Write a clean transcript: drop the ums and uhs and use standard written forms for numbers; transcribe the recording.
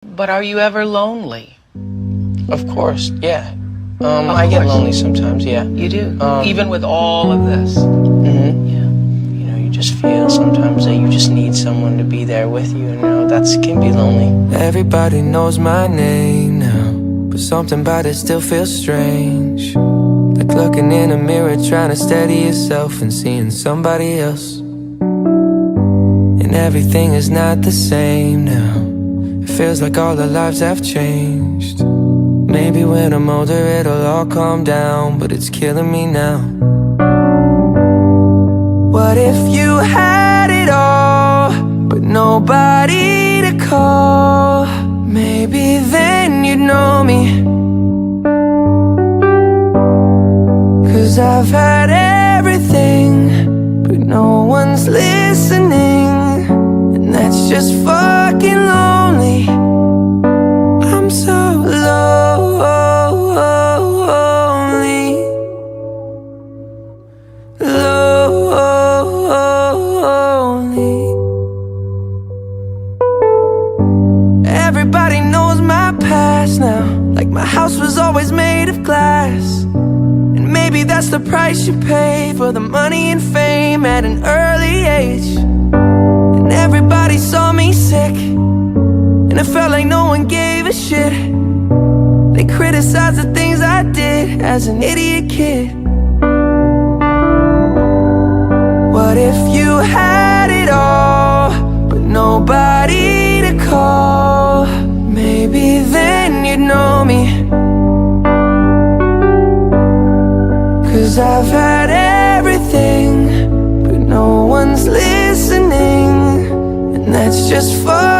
But are you ever lonely? Of course, yeah. I get lonely sometimes, yeah. You do? Even with all of this? Mm-hmm. Yeah. You know, you just feel sometimes that you just need someone to be there with you, and that can be lonely. Everybody knows my name now, but something about it still feels strange. Like looking in a mirror, trying to steady yourself and seeing somebody else. And everything is not the same now. It feels like all our lives have changed. Maybe when I'm older it'll all calm down, but it's killing me now. What if you had it all, but nobody to call? Maybe then you'd know me. 'Cause I've had everything, but no one's listening, and that's just fucking lonely. I'm so lonely, lonely. Everybody knows my past now, like my house was always made of glass. And maybe that's the price you pay for the money and fame at an early age. And everybody saw me sick, and it felt like no one gave a shit. They criticized the things I did as an idiot kid. What if you had it all, but nobody to call? Maybe then you'd know me. 'Cause I've had everything, but no one's listening, and that's just fun.